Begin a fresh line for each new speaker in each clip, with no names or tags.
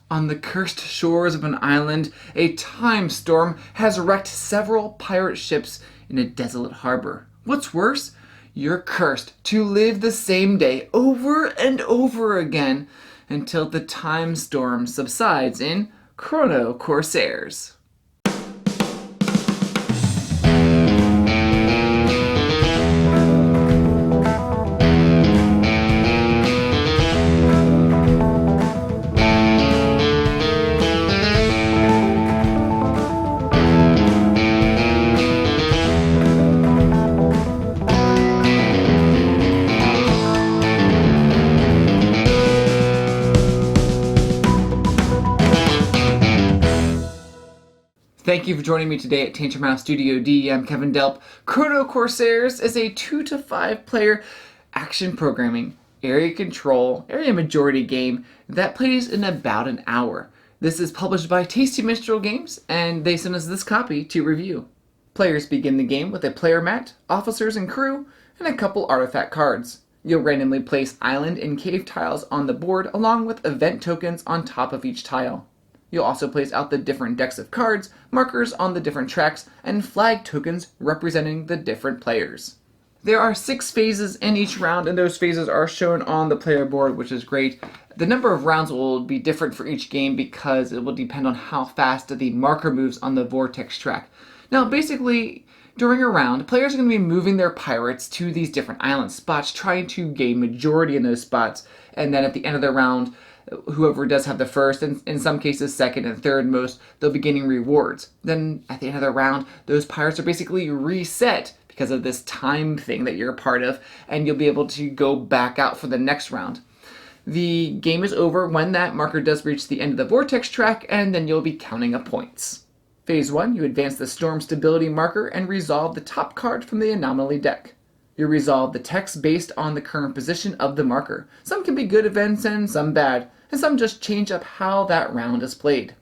On the cursed shores of an island, a time storm has wrecked several pirate ships in a desolate harbor. What's worse, you're cursed to live the same day over and over again until the time storm subsides in Chrono Corsairs. Thank you for joining me today at Tantrum House Studio D. I'm Kevin Delp. Chrono Corsairs is a 2 to 5 player action programming, area control, area majority game that plays in about an hour. This is published by Tasty Minstrel Games, and they sent us this copy to review. Players begin the game with a player mat, officers and crew, and a couple artifact cards. You'll randomly place island and cave tiles on the board along with event tokens on top of each tile. You'll also place out the different decks of cards, markers on the different tracks, and flag tokens representing the different players. There are 6 phases in each round, and those phases are shown on the player board, which is great. The number of rounds will be different for each game because it will depend on how fast the marker moves on the vortex track. Now, basically, during a round, players are going to be moving their pirates to these different island spots, trying to gain majority in those spots, and then at the end of the round, whoever does have the first, and in some cases second and third most, they'll be gaining rewards. Then at the end of the round, those pirates are basically reset because of this time thing that you're a part of, and you'll be able to go back out for the next round. The game is over when that marker does reach the end of the vortex track, and then you'll be counting up points. Phase 1, you advance the storm stability marker and resolve the top card from the anomaly deck. You resolve the text based on the current position of the marker. Some can be good events and some bad, and some just change up how that round is played.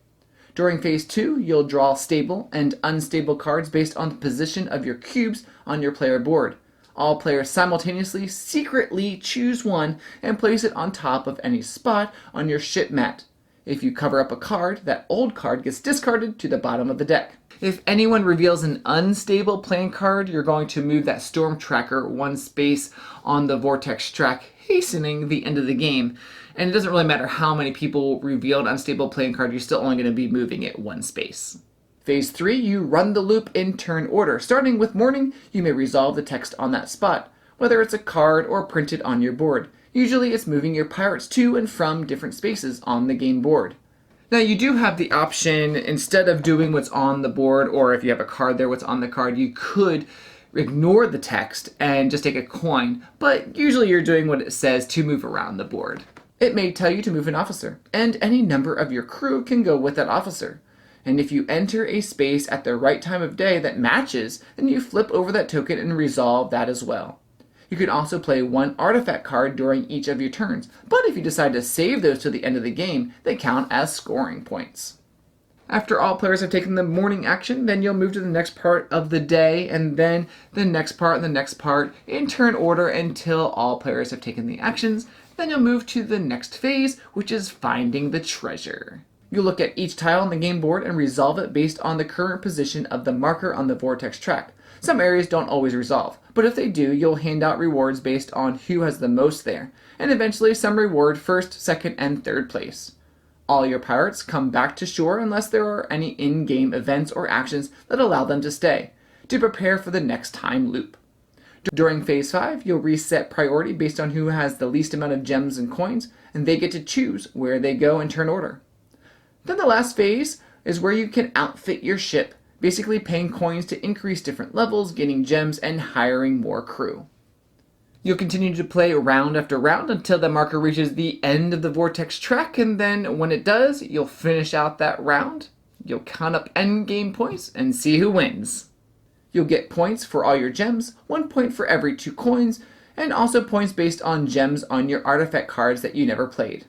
During Phase 2, you'll draw stable and unstable cards based on the position of your cubes on your player board. All players simultaneously secretly choose one and place it on top of any spot on your ship mat. If you cover up a card, that old card gets discarded to the bottom of the deck. If anyone reveals an unstable playing card, you're going to move that storm tracker 1 space on the vortex track, hastening the end of the game. And it doesn't really matter how many people reveal an unstable playing card, you're still only going to be moving it 1 space. Phase 3, you run the loop in turn order. Starting with morning, you may resolve the text on that spot, whether it's a card or printed on your board. Usually it's moving your pirates to and from different spaces on the game board. Now you do have the option, instead of doing what's on the board, or if you have a card there, what's on the card, you could ignore the text and just take a coin, but usually you're doing what it says to move around the board. It may tell you to move an officer, and any number of your crew can go with that officer. And if you enter a space at the right time of day that matches, then you flip over that token and resolve that as well. You can also play 1 artifact card during each of your turns, but if you decide to save those to the end of the game, they count as scoring points. After all players have taken the morning action, then you'll move to the next part of the day, and then the next part and the next part in turn order until all players have taken the actions. Then you'll move to the next phase, which is finding the treasure. You'll look at each tile on the game board and resolve it based on the current position of the marker on the vortex track. Some areas don't always resolve, but if they do, you'll hand out rewards based on who has the most there, and eventually some reward first, second, and third place. All your pirates come back to shore unless there are any in-game events or actions that allow them to stay, to prepare for the next time loop. During Phase 5, you'll reset priority based on who has the least amount of gems and coins, and they get to choose where they go in turn order. Then the last phase is where you can outfit your ship, basically paying coins to increase different levels, getting gems, and hiring more crew. You'll continue to play round after round until the marker reaches the end of the vortex track, and then when it does, you'll finish out that round. You'll count up endgame points and see who wins. You'll get points for all your gems, 1 point for every 2 coins, and also points based on gems on your artifact cards that you never played.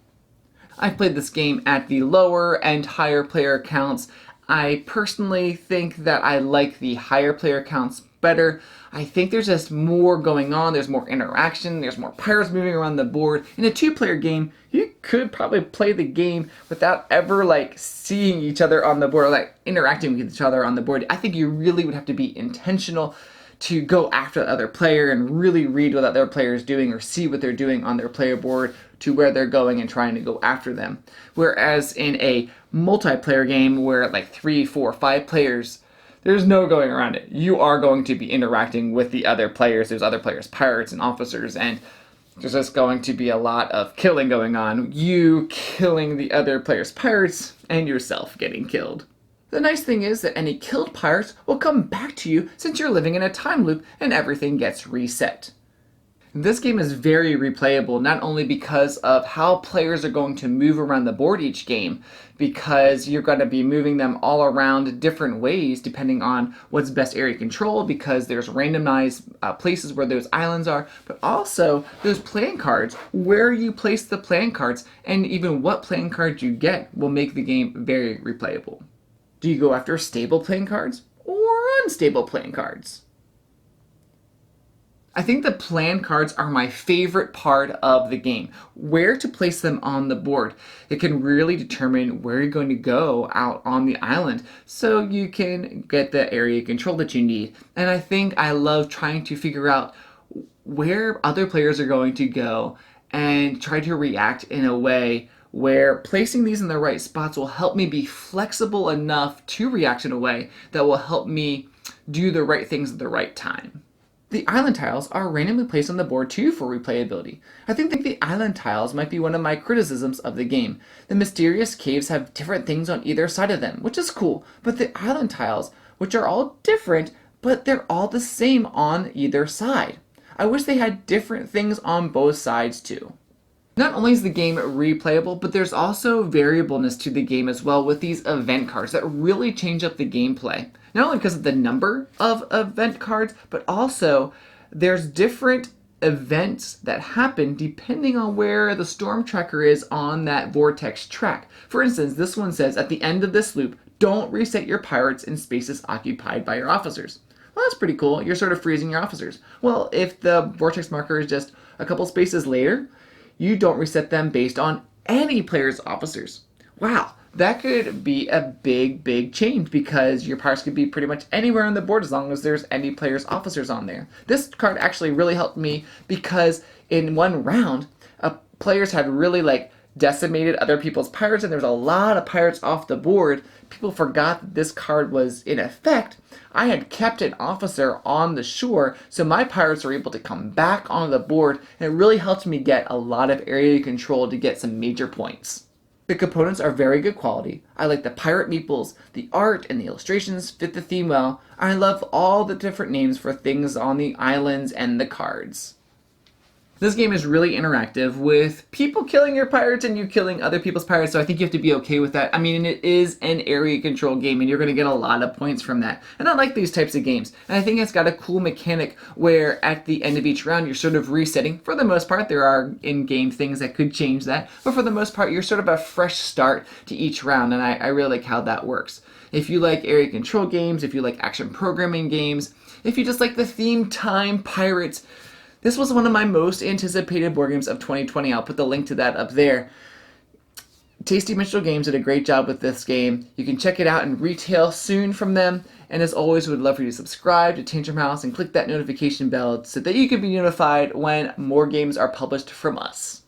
I've played this game at the lower and higher player counts. I personally think that I like the higher player counts better. I think there's just more going on. There's more interaction. There's more pirates moving around the board. In a 2-player game, you could probably play the game without ever like seeing each other on the board, or like interacting with each other on the board. I think you really would have to be intentional to go after the other player and really read what the other player is doing or see what they're doing on their player board to where they're going and trying to go after them. Whereas in a multiplayer game where like 3, 4, 5 players, there's no going around it. You are going to be interacting with the other players. There's other players, pirates and officers, and there's just going to be a lot of killing going on. You killing the other players' pirates and yourself getting killed. The nice thing is that any killed pirates will come back to you since you're living in a time loop and everything gets reset. This game is very replayable, not only because of how players are going to move around the board each game, because you're going to be moving them all around different ways depending on what's best area control, because there's randomized places where those islands are, but also those playing cards, where you place the playing cards, and even what playing cards you get will make the game very replayable. Do you go after stable playing cards or unstable playing cards? I think the plan cards are my favorite part of the game. Where to place them on the board. It can really determine where you're going to go out on the island so you can get the area control that you need. And I think I love trying to figure out where other players are going to go and try to react in a way where placing these in the right spots will help me be flexible enough to react in a way that will help me do the right things at the right time. The island tiles are randomly placed on the board too for replayability. I think the island tiles might be one of my criticisms of the game. The mysterious caves have different things on either side of them, which is cool, but the island tiles, which are all different, but they're all the same on either side. I wish they had different things on both sides too. Not only is the game replayable, but there's also variableness to the game as well with these event cards that really change up the gameplay. Not only because of the number of event cards, but also there's different events that happen depending on where the storm tracker is on that vortex track. For instance, this one says at the end of this loop, don't reset your pirates in spaces occupied by your officers. Well, that's pretty cool. You're sort of freezing your officers. Well, if the vortex marker is just a couple spaces later, you don't reset them based on any player's officers. Wow, that could be a big change because your pirates could be pretty much anywhere on the board as long as there's any player's officers on there. This card actually really helped me because in one round, players had really decimated other people's pirates and there was a lot of pirates off the board. People forgot that this card was in effect. I had kept an officer on the shore, so my pirates were able to come back on the board, and it really helped me get a lot of area control to get some major points. The components are very good quality. I like the pirate meeples, the art and the illustrations fit the theme well. I love all the different names for things on the islands and the cards. This game is really interactive with people killing your pirates and you killing other people's pirates, so I think you have to be okay with that. I mean, it is an area control game and you're going to get a lot of points from that. And I like these types of games. And I think it's got a cool mechanic where at the end of each round you're sort of resetting. For the most part, there are in-game things that could change that, but for the most part, you're sort of a fresh start to each round, and I really like how that works. If you like area control games, if you like action programming games, if you just like the theme time pirates, this was one of my most anticipated board games of 2020. I'll put the link to that up there. Tasty Minstrel Games did a great job with this game. You can check it out in retail soon from them. And as always, we would love for you to subscribe to Tantrum House and click that notification bell so that you can be notified when more games are published from us.